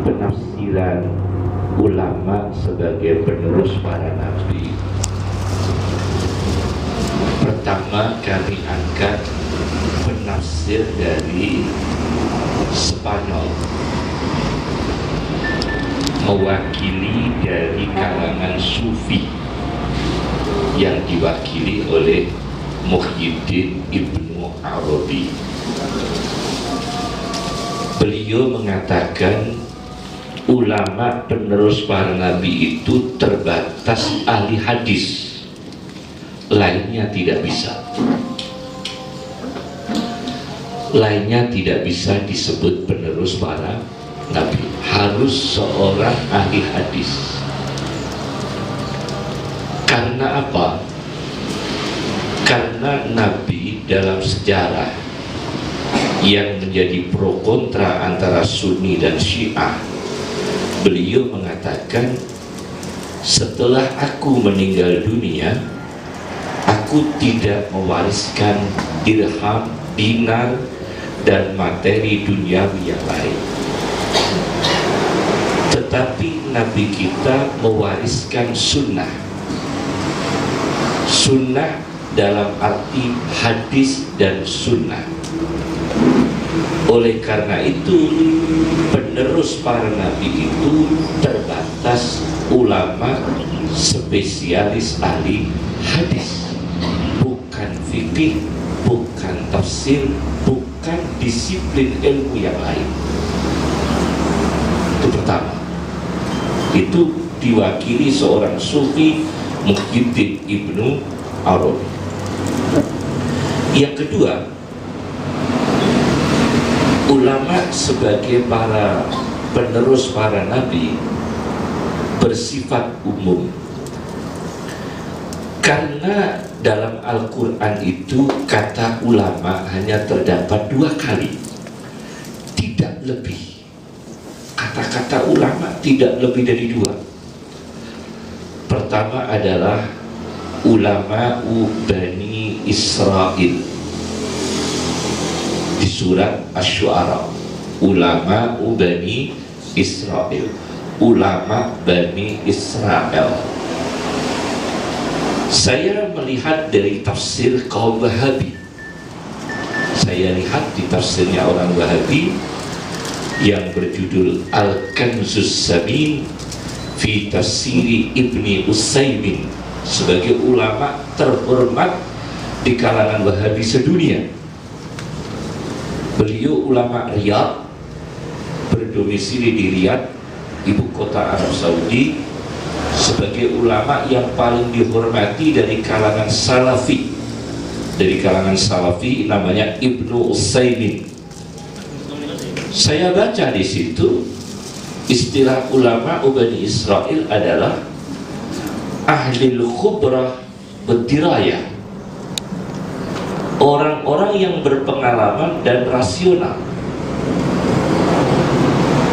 penafsiran ulama sebagai penerus para nabi. Pertama, kami angkat penafsir dari Spanyol, mewakili dari kalangan Sufi yang diwakili oleh Muhyiddin Ibnu Arabi. Beliau mengatakan ulama penerus para nabi itu terbatas ahli hadis, lainnya tidak bisa. Lainnya tidak bisa disebut penerus para nabi, harus seorang ahli hadis. Karena apa? Karena nabi dalam sejarah yang menjadi pro kontra antara Sunni dan Syiah, beliau mengatakan, setelah aku meninggal dunia, aku tidak mewariskan dirham, dinar, dan materi duniawi yang lain. Tetapi Nabi kita mewariskan sunnah. Sunnah dalam arti hadis dan sunnah. Oleh karena itu, penerus para nabi itu terbatas ulama spesialis ahli hadis, bukan fikih, bukan tafsir, bukan disiplin ilmu yang lain. Itu pertama. Itu diwakili seorang sufi, Muhyiddin Ibnu Arabi. Yang kedua, ulama sebagai para penerus para nabi bersifat umum. Karena dalam Al-Quran itu kata ulama hanya terdapat 2 kali, tidak lebih. Kata-kata ulama tidak lebih dari 2. Pertama adalah ulama Bani Israel di surat Asy-Syu'ara. Ulama Bani Israel, ulama Bani Israel. Saya melihat dari tafsir kaum Wahabi. Saya lihat di tafsirnya orang Wahabi yang berjudul Al-Kanzus Samin fi Tafsiri Ibni Utsaimin, sebagai ulama terhormat di kalangan Wahabi sedunia. Beliau ulama Riyadh, berdomisili di Riyadh, ibu kota Arab Saudi, sebagai ulama yang paling dihormati dari kalangan Salafi. Dari kalangan Salafi namanya Ibnu Utsaimin. Saya baca di situ istilah ulama Bani Israel adalah ahlil khubrah berdirayah, orang-orang yang berpengalaman dan rasional.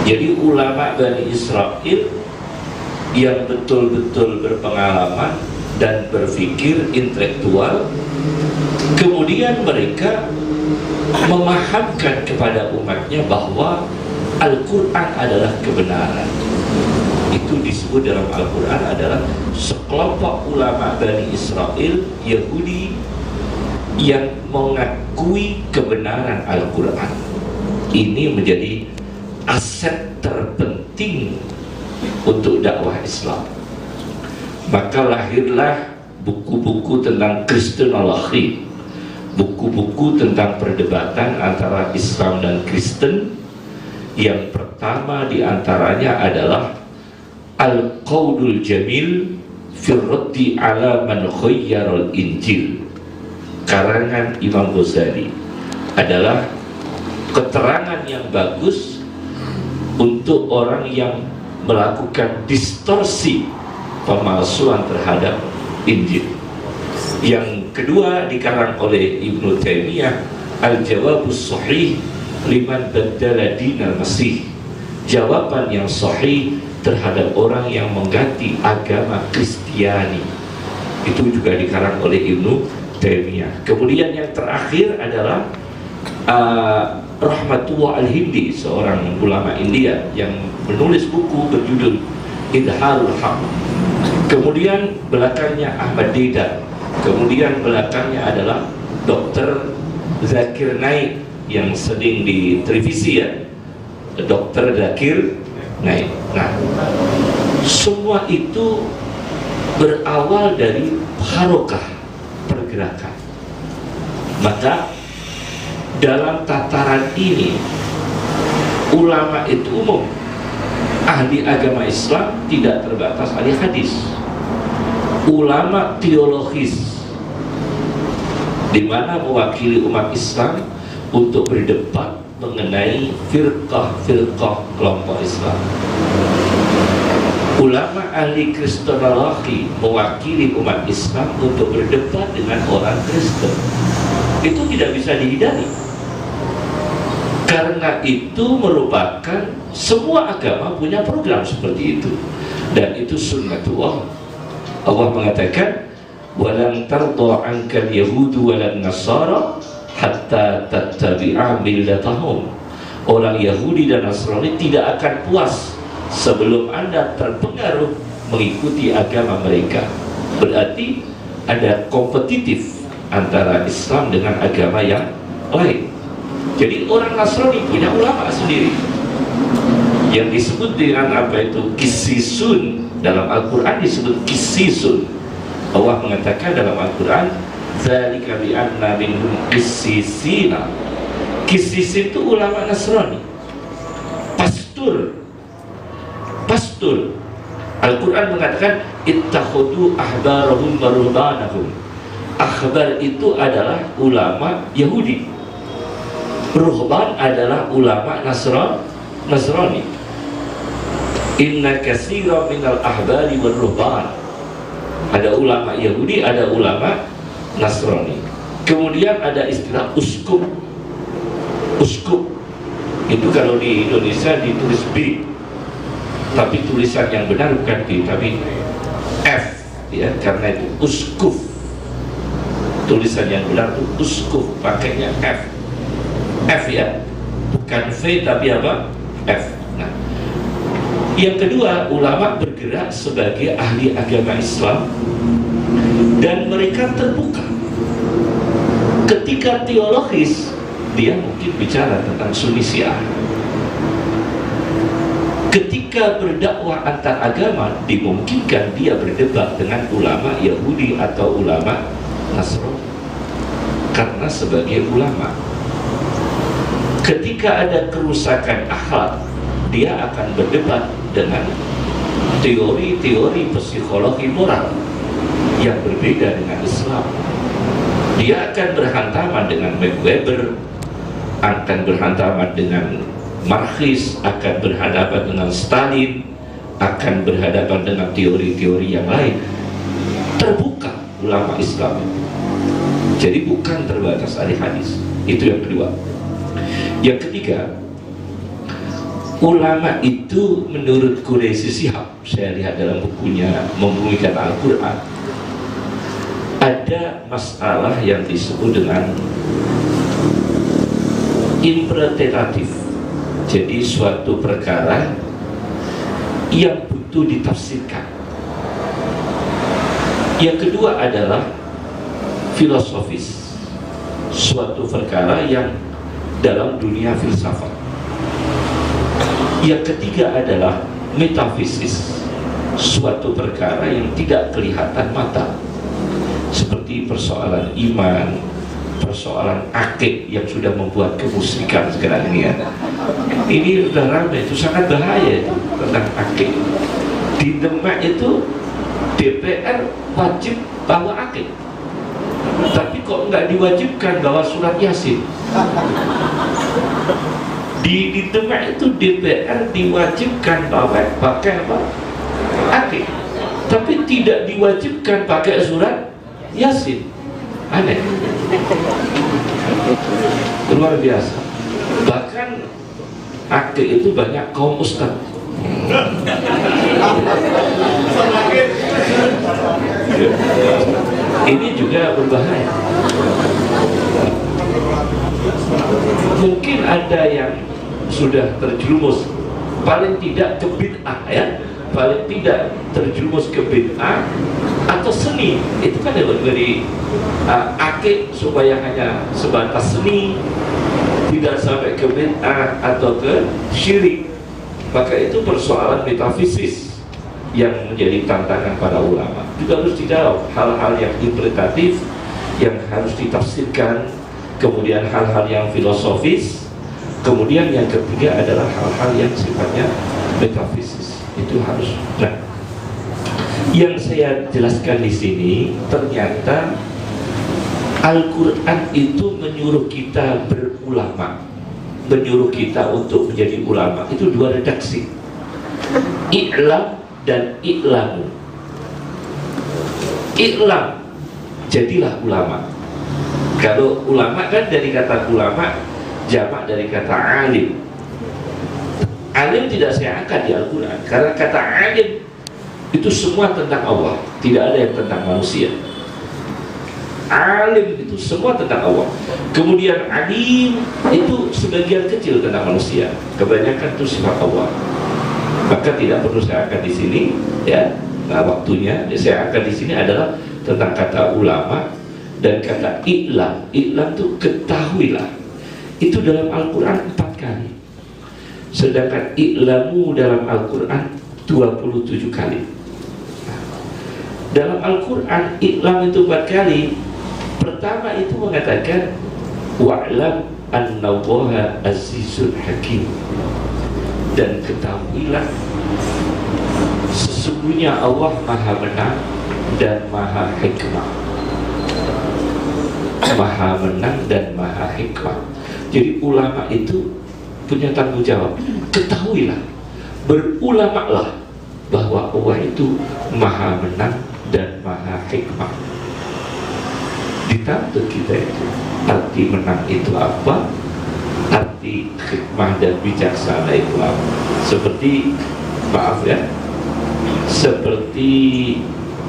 Jadi ulama Bani Israel yang betul-betul berpengalaman dan berpikir intelektual, kemudian mereka memahamkan kepada umatnya bahwa Al-Quran adalah kebenaran. Itu disebut dalam Al-Quran adalah sekelompok ulama Bani Israel Yahudi yang mengakui kebenaran Al-Quran. Ini menjadi aset terpenting untuk dakwah Islam. Maka lahirlah buku-buku tentang Kristenologi, buku-buku tentang perdebatan antara Islam dan Kristen. Yang pertama diantaranya adalah Al-Qaudul Jamil fi Raddi ala man khayyarul Injil, karangan Imam Ghazali. Adalah keterangan yang bagus untuk orang yang melakukan distorsi, pemalsuan terhadap Injil. Yang kedua dikarang oleh Ibnu Taimiyah, Al-Jawabus Shahih liman baddala dinal Masih, jawaban yang sahih terhadap orang yang mengganti agama Kristiani. Itu juga dikarang oleh Ibnu Taimiyah. Kemudian yang terakhir adalah Rahmatullah Al-Hindi, seorang ulama India yang menulis buku berjudul Idharul Haq. Kemudian belakangnya Ahmad Deedat. Kemudian belakangnya adalah Dr. Zakir Naik yang sering di televisi ya, Dr. Zakir Naik. Nah, semua itu berawal dari harokah, pergerakan. Maka dalam tataran ini ulama itu umum. Ahli agama Islam tidak terbatas ahli hadis, ulama teologis, di mana mewakili umat Islam untuk berdebat mengenai firqah-firqah kelompok Islam. Ulama ahli kristenologi mewakili umat Islam untuk berdebat dengan orang Kristen. Itu tidak bisa dihindari, karena itu merupakan semua agama punya program seperti itu, dan itu sunnatullah. Allah mengatakan, walan tarda ankal yahudu walan nasara hatta tattabi'a millatahum. Orang Yahudi dan Nasrani tidak akan puas sebelum Anda terpengaruh mengikuti agama mereka. Berarti ada kompetitif antara Islam dengan agama yang lain. Jadi orang Nasrani punya ulama sendiri yang disebut dengan apa itu kisisun. Dalam Al-Quran disebut kisisun. Allah mengatakan dalam Al-Quran, dzalika bi anna minhum qissisina. Qissisin itu ulama Nasrani, pastur. Al-Quran mengatakan ittakhudhu ahbarahum wa ruhbanahum. Akhbar itu adalah ulama Yahudi, ruhban adalah ulama Nasrani. Inna katsira minal ahbari wal ruhban. Ada ulama Yahudi, ada ulama Nasrani. Kemudian ada istilah uskup. Itu kalau di Indonesia ditulis B, tapi tulisan yang benar bukan B, tapi F ya, karena itu uskuf. Tulisan yang benar itu uskuf, pakainya F ya, bukan V tapi apa? F. Nah, yang kedua, ulama bergerak sebagai ahli agama Islam dan mereka terbuka. Ketika teologis, dia mungkin bicara tentang Sunni Syiah. Ketika berdakwah antar agama, dimungkinkan dia berdebat dengan ulama Yahudi atau ulama Nasrani, karena sebagai ulama. Ketika ada kerusakan akhlak, dia akan berdebat dengan teori-teori psikologi moral yang berbeda dengan Islam. Dia akan berhantaman dengan Max Weber, akan berhantaman dengan Marxis, akan berhadapan dengan Stalin, akan berhadapan dengan teori-teori yang lain. Terbuka ulama Islam, jadi bukan terbatas ahli hadis. Itu yang kedua. Yang ketiga, ulama itu menurut Quraisy Shihab, saya lihat dalam bukunya Membumikan Al-Quran, ada masalah yang disebut dengan interpretatif. Jadi suatu perkara yang butuh ditafsirkan. Yang kedua adalah filosofis, suatu perkara yang dalam dunia filsafat. Yang ketiga adalah metafisis, suatu perkara yang tidak kelihatan mata, seperti persoalan iman, persoalan akid yang sudah membuat kemusyrikan sekarang ini ya. Ini sudah ramai, itu sangat bahaya itu, tentang akid. Di Demak itu DPR wajib bawa akid, tapi kok nggak diwajibkan bawa surat Yasin. Di Demak itu DPR diwajibkan pakai apa? Akid, tapi tidak diwajibkan pakai surat Yasin. Aneh, luar biasa. Bahkan akid itu banyak kaum ustaz. Ini juga berbahaya. Mungkin ada yang sudah terjerumus paling tidak ke bid'ah, ya, paling tidak terjerumus ke bid'ah atau seni. Itu kan dari akid supaya hanya sebatas seni, tidak sampai ke bid'ah atau ke syirik. Maka itu persoalan metafisis yang menjadi tantangan para ulama. Juga harus dijawab hal-hal yang interpretatif yang harus ditafsirkan, kemudian hal-hal yang filosofis, kemudian yang ketiga adalah hal-hal yang sifatnya metafisis. Itu harus. Nah, yang saya jelaskan di sini, ternyata Al-Quran itu menyuruh kita berulama, menyuruh kita untuk menjadi ulama. Itu dua redaksi, i'lam dan i'lamu. I'lam, jadilah ulama. Kalau ulama kan dari kata ulama, jamak dari kata alim. Alim tidak saya angkat di Al-Quran, karena kata alim itu semua tentang Allah, tidak ada yang tentang manusia. Alim itu semua tentang Allah. Kemudian alim itu sebagian kecil tentang manusia, kebanyakan itu sifat Allah. Maka tidak perlu saya angkat di sini, ya. Nah, waktunya saya angkat di sini adalah tentang kata ulama dan kata i'lam. I'lam itu ketahuilah. Itu dalam Al-Quran 4 kali. Sedangkan i'lamu dalam Al-Quran 27 kali. Dalam Al-Quran i'lam itu 4 kali. Pertama itu mengatakan wa'lam annallaha azizul hakim, dan ketahuilah sesungguhnya Allah maha menang dan maha hikmah. Maha menang dan maha hikmah. Jadi ulama itu punya tanggung jawab. Ketahuilah, berulamalah bahwa Allah itu maha menang dan maha hikmah. Ditanya kita itu, arti menang itu apa? Arti hikmah dan bijaksana itu apa? Seperti, maaf ya, seperti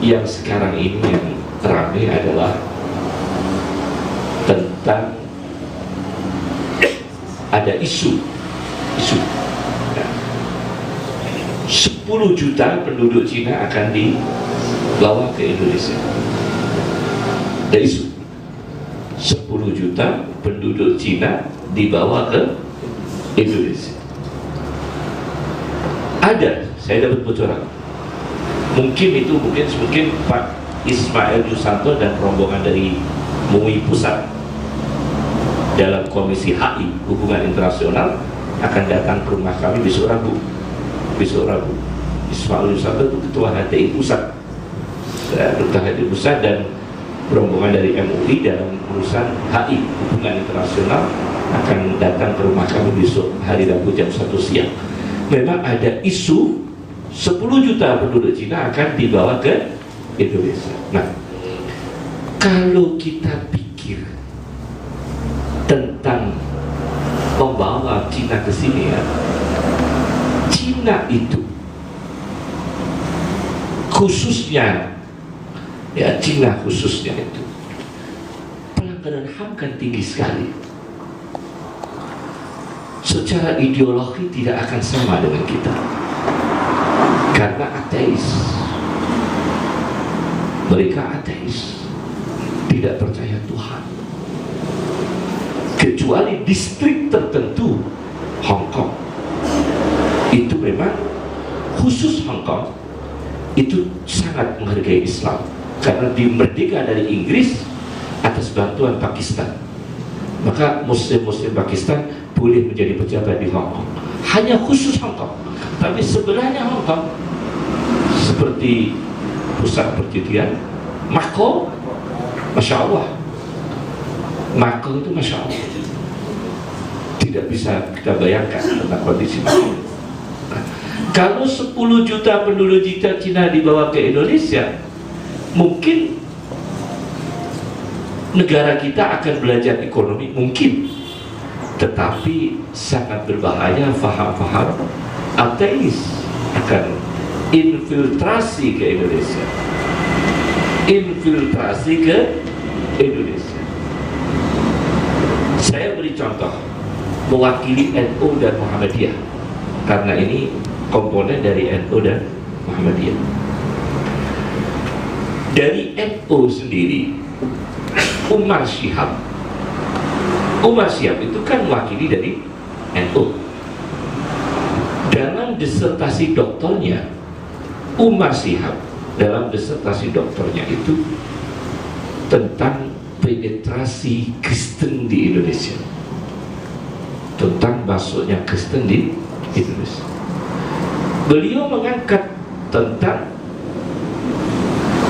yang sekarang ini yang ramai adalah tentang ada isu ya, 10 juta penduduk Cina akan dibawa ke Indonesia. Ada isu 10 juta penduduk Cina dibawa ke Indonesia. Ada, saya dapat bocoran. Mungkin Pak Ismail Yusanto dan rombongan dari MUI Pusat dalam Komisi HI Hubungan Internasional akan datang ke rumah kami besok Rabu. Ismail Yusanto itu ketua HTI Pusat, ketua HTI Pusat, dan rombongan dari MUI dalam urusan HI Hubungan Internasional akan datang ke rumah kami besok hari Rabu jam 1 siang. Memang ada isu 10 juta penduduk Cina akan dibawa ke Indonesia. Nah, kalau kita pikir tentang membawa Cina ke sini, ya, Cina itu khususnya, ya, Cina khususnya itu pelanggaran HAM kan tinggi sekali. Secara ideologi tidak akan sama dengan kita, karena ateis. Mereka ateis, tidak percaya Tuhan, kecuali distrik tertentu. Hong Kong itu memang khusus, Hong Kong itu sangat menghargai Islam karena dimerdeka dari Inggris atas bantuan Pakistan. Maka muslim-muslim Pakistan boleh menjadi pejabat di Hong Kong, hanya khusus Hong Kong. Tapi sebelahnya Hong Kong seperti pusat perjudian, Mako, Masya Allah, Mako itu Masya Allah, tidak bisa kita bayangkan tentang kondisi Mako. Nah, kalau 10 juta penduduk Cina dibawa ke Indonesia, mungkin negara kita akan belajar ekonomi, mungkin, tetapi sangat berbahaya faham-faham ateis akan infiltrasi ke Indonesia. Infiltrasi ke Indonesia. Saya beri contoh. mewakili NU dan Muhammadiyah, karena ini komponen dari NU dan Muhammadiyah. Dari NU sendiri, Umar Syihab itu kan mewakili dari NU. Dalam disertasi doktornya, Umar Syihab dalam disertasi doktornya itu tentang penetrasi Kristen di Indonesia, tentang masuknya Kristen di Indonesia. Beliau mengangkat tentang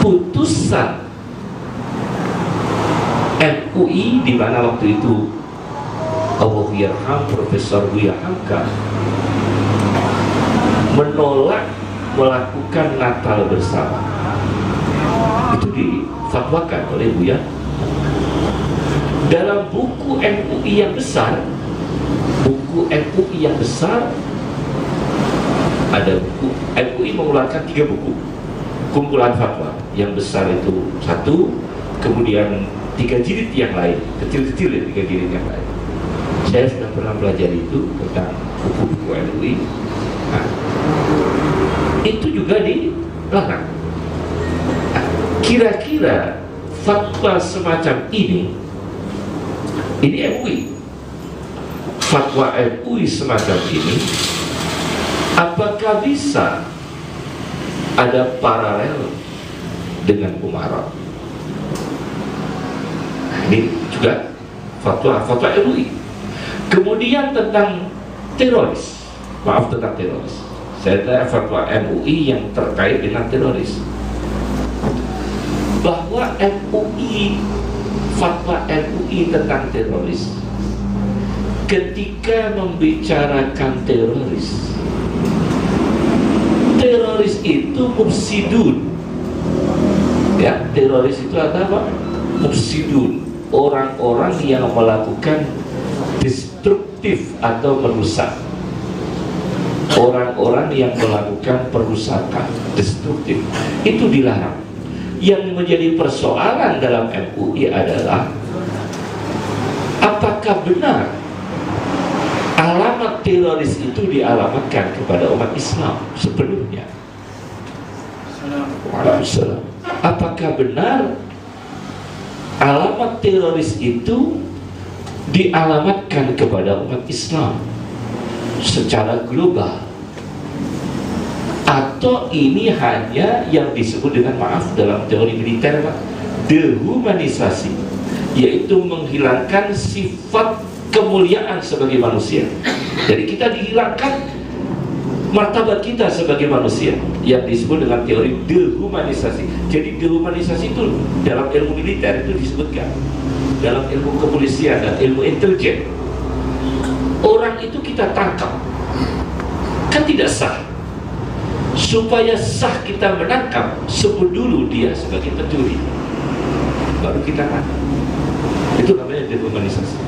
putusan MUI, di mana waktu itu Allahyarham Profesor Buya Hamka menolak melakukan Natal bersama. Itu difatwakan oleh Buya. Dalam buku MUI yang besar, ada buku MUI mengeluarkan 3 buku kumpulan fatwa. Yang besar itu 1, kemudian 3 jilid yang lain, kecil-kecil ya, 3 jilid yang lain. Saya sudah pernah belajar itu tentang buku-buku MUI. Nah, itu juga dilarang. Nah, kira-kira fatwa semacam ini MUI, fatwa MUI semacam ini, apakah bisa ada paralel dengan Umaroh? Nah, ini juga fatwa MUI. Kemudian tentang teroris, tentang teroris. Saya tanya fatwa MUI yang terkait dengan teroris, bahwa fatwa MUI tentang teroris, ketika membicarakan teroris itu mufsidun, ya, teroris itu apa? Mufsidun, orang-orang yang melakukan destruktif atau merusak, orang-orang yang melakukan perusakan destruktif, itu dilarang. Yang menjadi persoalan dalam MUI adalah apakah benar alamat teroris itu dialamatkan kepada umat Islam sepenuhnya. Waalaikumsalam. Apakah benar alamat teroris itu dialamatkan kepada umat Islam secara global, atau ini hanya yang disebut dengan, dalam teori militer, dehumanisasi, yaitu menghilangkan sifat kemuliaan sebagai manusia. Jadi kita dihilangkan martabat kita sebagai manusia, yang disebut dengan teori dehumanisasi. Jadi dehumanisasi itu dalam ilmu militer itu disebutkan, dalam ilmu kepolisian dan ilmu intelijen. Orang itu kita tangkap, kan tidak sah. Supaya sah kita menangkap, sebut dulu dia sebagai pencuri, baru kita tangkap. Itu namanya dehumanisasi.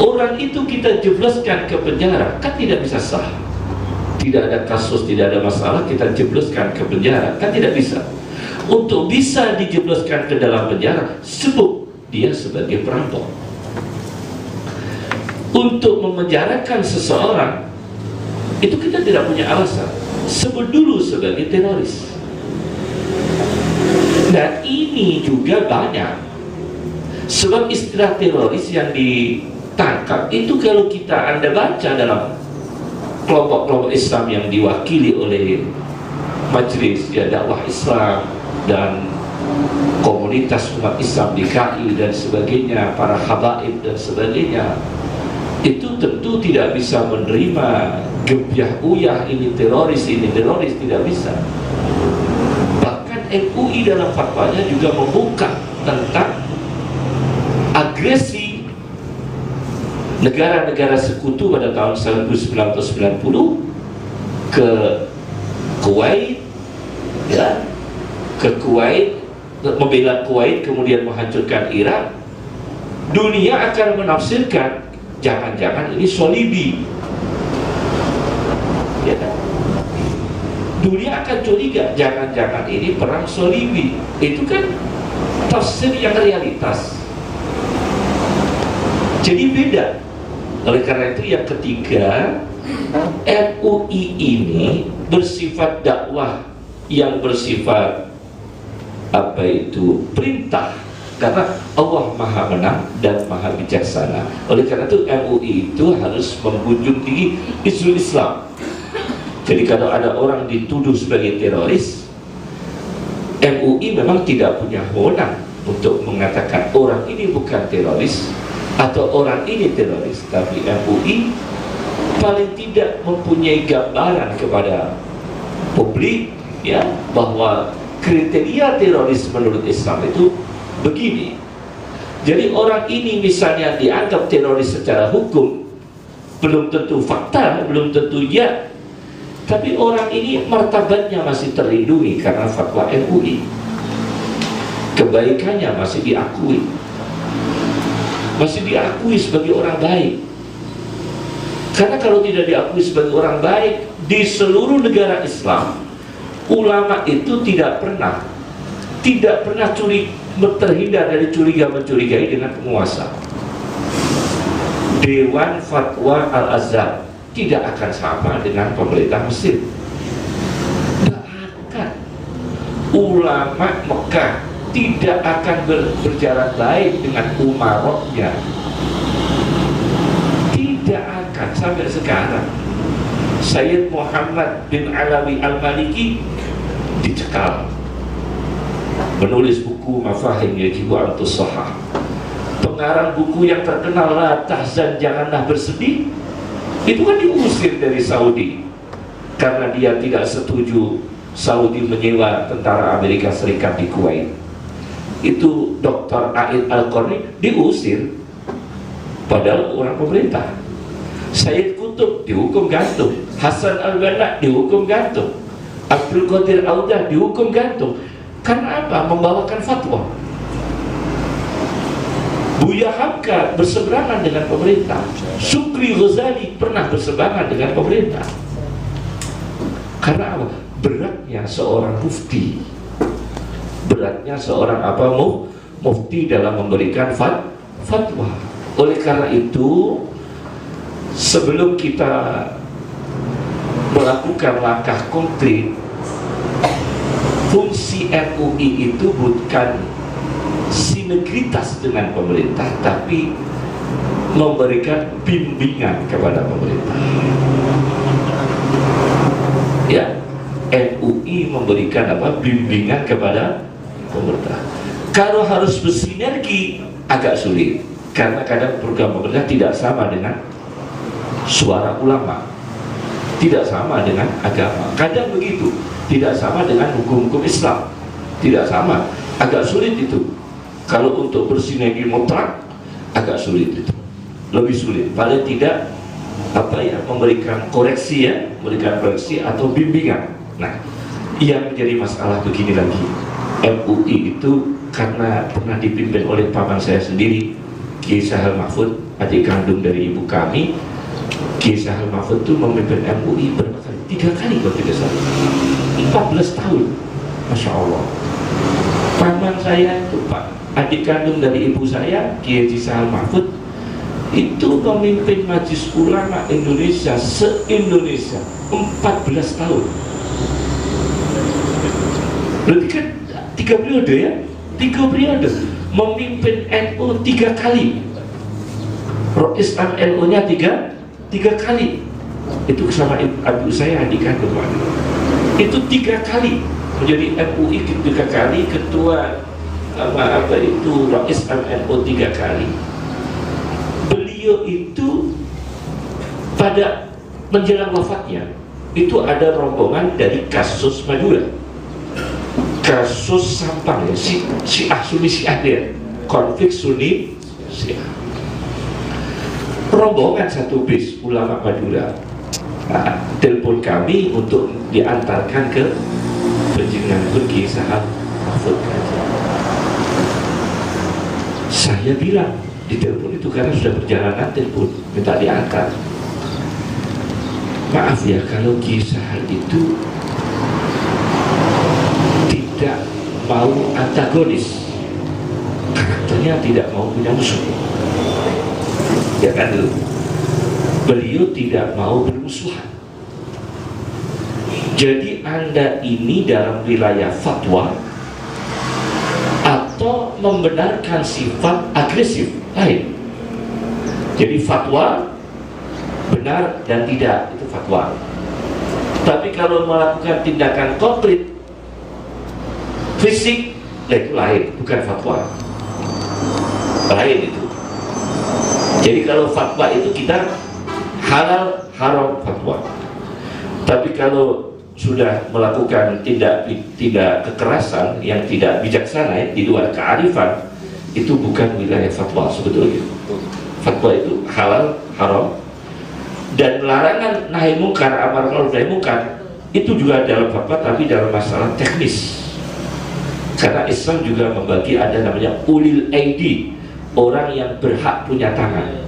Orang itu kita jebloskan ke penjara, kan tidak bisa sah. Tidak ada kasus, tidak ada masalah, kita jebloskan ke penjara, kan tidak bisa. Untuk bisa dijebloskan ke dalam penjara, sebut dia sebagai perampok. Untuk memenjarakan seseorang, itu kita tidak punya alasan, sebut dulu sebagai teroris. Dan ini juga banyak, sebab istilah teroris yang ditangkap itu, kalau Anda baca dalam kelompok-kelompok Islam yang diwakili oleh Majelis Dakwah Islam dan komunitas umat Islam DKI dan sebagainya, para habaib dan sebagainya, itu tentu tidak bisa menerima gebyah uyah ini teroris, tidak bisa. Bahkan MUI dalam fatwanya juga membuka tentang agresi negara-negara sekutu pada tahun 1990 ke Kuwait, ya, membela Kuwait, kemudian menghancurkan Irak. Dunia akan menafsirkan jangan-jangan ini Solibi, ya kan? Dunia akan curiga, jangan-jangan ini perang Solibi. Itu kan tafsir yang realitas. Jadi beda Oleh karena itu yang ketiga, MUI ini bersifat dakwah yang bersifat apa itu perintah, karena Allah Maha Menang dan Maha Bijaksana. Oleh karena itu MUI itu harus menjunjung tinggi isu Islam. Jadi kalau ada orang dituduh sebagai teroris, MUI memang tidak punya wewenang untuk mengatakan orang ini bukan teroris atau orang ini teroris, tapi MUI paling tidak mempunyai gambaran kepada publik ya bahwa kriteria teroris menurut Islam itu begini. Jadi orang ini misalnya dianggap teroris secara hukum, belum tentu fakta, belum tentu ya, tapi orang ini martabatnya masih terlindungi karena fatwa MUI, kebaikannya masih diakui, sebagai orang baik. Karena kalau tidak diakui sebagai orang baik di seluruh negara Islam, ulama itu tidak pernah terhindar dari curiga-mencurigai dengan penguasa. Dewan Fatwa Al-Azhar tidak akan sama dengan pemerintah Mesir. Tidak akan. Ulama Mekah tidak akan berjalan baik dengan umaroknya. Tidak akan sampai sekarang. Sayyid Muhammad bin Alawi Al-Maliki dicekal, menulis buku Mafahim Yajibu Antus-Sahah, pengarang buku yang terkenal La Tahzan, Janganlah Bersedih, itu kan diusir dari Saudi karena dia tidak setuju Saudi menyewa tentara Amerika Serikat di Kuwait. Itu Dr. Aid Al-Qarni diusir, padahal orang pemerintah. Sayyid Qutb dihukum gantung, Hasan Al-Banna dihukum gantung, Abdul Qadir Audah dihukum gantung. Karena apa? Membawakan fatwa. Buya Hamka berseberangan dengan pemerintah. Syukri Ghazali pernah berseberangan dengan pemerintah. Karena apa? Beratnya seorang mufti. Beratnya seorang apa? Mufti dalam memberikan fatwa. Oleh karena itu, sebelum kita melakukan langkah konkret, fungsi MUI itu bukan sinergitas dengan pemerintah, tapi memberikan bimbingan kepada pemerintah. Ya, MUI memberikan apa? Bimbingan kepada pemerintah. Kalau harus bersinergi agak sulit, karena kadang program pemerintah tidak sama dengan suara ulama, tidak sama dengan agama. Kadang begitu, tidak sama dengan hukum-hukum Islam, tidak sama, agak sulit itu. Kalau untuk bersinergi mutlak agak sulit itu, lebih sulit. Paling tidak apa ya, memberikan koreksi ya, memberikan koreksi atau bimbingan. Nah, yang menjadi masalah begini lagi, MUI itu karena pernah dipimpin oleh paman saya sendiri, Kiai Sahal Mahfud, adik kandung dari ibu kami. Kiai Sahal Mahfud itu memimpin MUI berapa kali? 3 kali kalau tidak salah, 14 tahun, Masya Allah. Paman saya itu Pak, adik kandung dari ibu saya, Kiai Sahal Mahfud, itu memimpin Majelis Ulama Indonesia se-Indonesia 14 tahun. Berarti kan 3 periode ya, 3 periode memimpin NU 3 kali, Rois NU-nya 3 kali. Itu sama ibu saya, adik kandung, itu 3 kali menjadi MUI 3 kali, ketua apa itu Rois NU 3 kali. Beliau itu pada menjelang wafatnya itu ada rombongan dari kasus Madura, kasus Sampang ya, Syiah Sunni Syiah dia, konflik Sunni Syiah. Rombongan satu bis ulama Madura telepon kami untuk diantarkan ke penjenengan Kiai Sahal Mahfud. Saya bilang di telepon itu, karena sudah perjalanan telepon minta diantar, maaf ya kalau Kiai Sahal itu tidak mau antagonis, karakternya tidak mau punya musuh, ya kan dulu. beliau tidak mau bermusuhan. Jadi Anda ini dalam wilayah fatwa atau membenarkan sifat agresif lain. Jadi fatwa benar dan tidak, itu fatwa. Tapi kalau melakukan tindakan konkret fisik, itu lain, bukan fatwa. Lain itu. Jadi kalau fatwa itu kita halal haram fatwa. Tapi kalau sudah melakukan tindak kekerasan yang tidak bijaksana di luar kearifan, itu bukan wilayah fatwa sebetulnya. Fatwa itu halal haram. Dan larangan nahi mungkar, amar ma'ruf nahi mungkar itu juga dalam fatwa, tapi dalam masalah teknis. Karena Islam juga membagi, ada namanya ulil aidi, orang yang berhak punya tangan.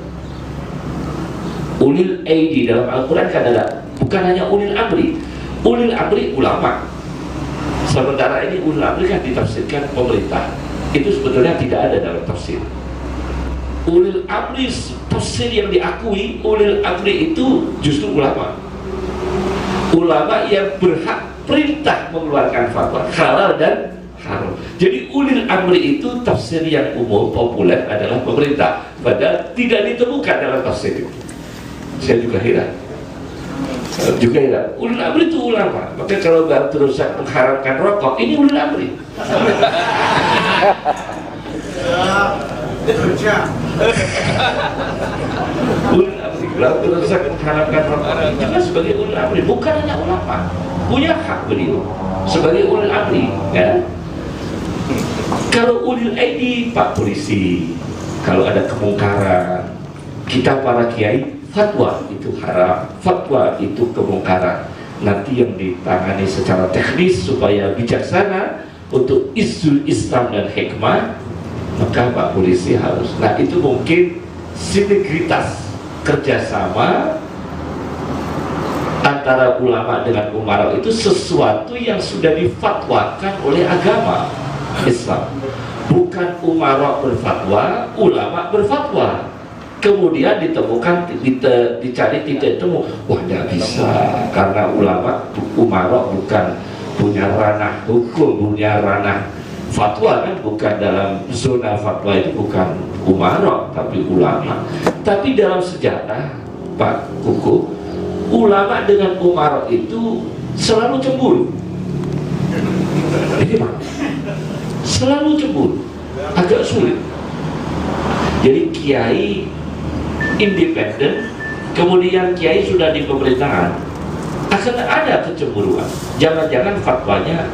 Ulil aidi dalam Al-Quran kan ada, bukan hanya ulil amri. Ulil amri ulama. Sementara ini ulil amri kan ditafsirkan pemerintah. Itu sebetulnya tidak ada dalam tafsir. Ulil amri tafsir yang diakui, ulil amri itu justru ulama. Ulama yang berhak perintah mengeluarkan fatwa halal dan haram. Jadi ulil amri itu tafsir yang umum populer adalah pemerintah, padahal tidak ditemukan dalam tafsir itu. Saya juga heran. Ulil amri itu ulama. Maka kalau Bang Terusak mengharamkan rokok, ini ulil amri. Ulil amri, Bang Terusak mengharamkan rokok, juga sebagai ulil amri, bukan hanya ulama. Punya hak beliau sebagai ulil amri, ya. Kalau ulil aidi, Pak Polisi, kalau ada kemungkaran, kita para kiai fatwa itu haram, fatwa itu kemungkaran. Nanti yang ditangani secara teknis supaya bijaksana untuk isu Islam dan hikmah, maka Pak Polisi harus. Nah itu mungkin sinergitas kerjasama antara ulama dengan umara itu sesuatu yang sudah difatwakan oleh agama Islam. Bukan umara berfatwa, ulama berfatwa. Kemudian ditemukan, dicari titik temu. Wah, tidak bisa, karena ulama, umara bukan punya ranah hukum, punya ranah fatwa, kan bukan dalam zona fatwa, itu bukan umara, tapi ulama. Tapi dalam sejarah, Pak Kuku, ulama dengan umara itu selalu cemburu. Ini Pak, selalu cemburu, agak sulit. Jadi kiai independen, kemudian kiai sudah di pemerintahan, akan ada kecemburuan. Jangan-jangan fatwanya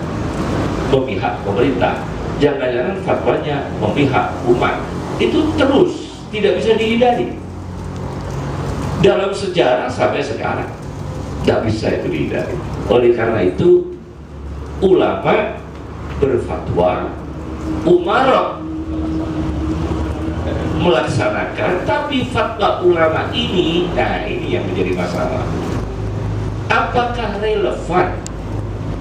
memihak pemerintah, jangan-jangan fatwanya memihak umat. Itu terus tidak bisa dihindari. Dalam sejarah sampai sekarang tidak bisa itu dihindari. Oleh karena itu ulama berfatwa, umara melaksanakan, tapi fatwa ulama ini, nah ini yang menjadi masalah. Apakah relevan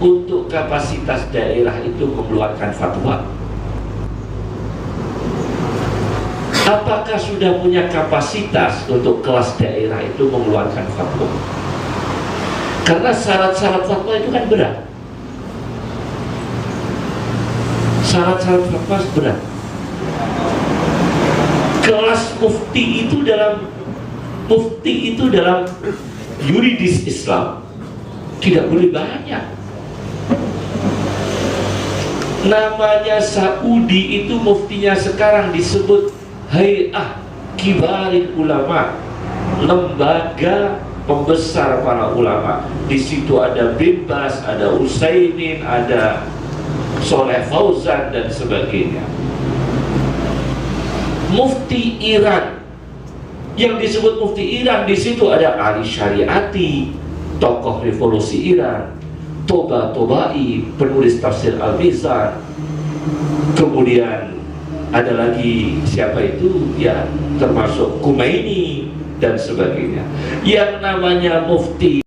untuk kapasitas daerah itu mengeluarkan fatwa? Apakah sudah punya kapasitas untuk kelas daerah itu mengeluarkan fatwa? Karena syarat-syarat fatwa itu kan berat. Syarat-syarat fatwa berat. Kelas mufti itu dalam yuridis Islam tidak boleh banyak. Namanya Saudi itu muftinya sekarang disebut Hay'ah Kibaril Ulama, lembaga pembesar para ulama. Di situ ada Bin Baz, ada Utsaimin, ada Soleh Fauzan dan sebagainya. Mufti Iran, yang disebut Mufti Iran, di situ ada Ali Syariati, tokoh revolusi Iran, Toba Tobai, penulis tafsir Al-Mizan, kemudian ada lagi siapa itu, ya termasuk Khomeini dan sebagainya. Yang namanya Mufti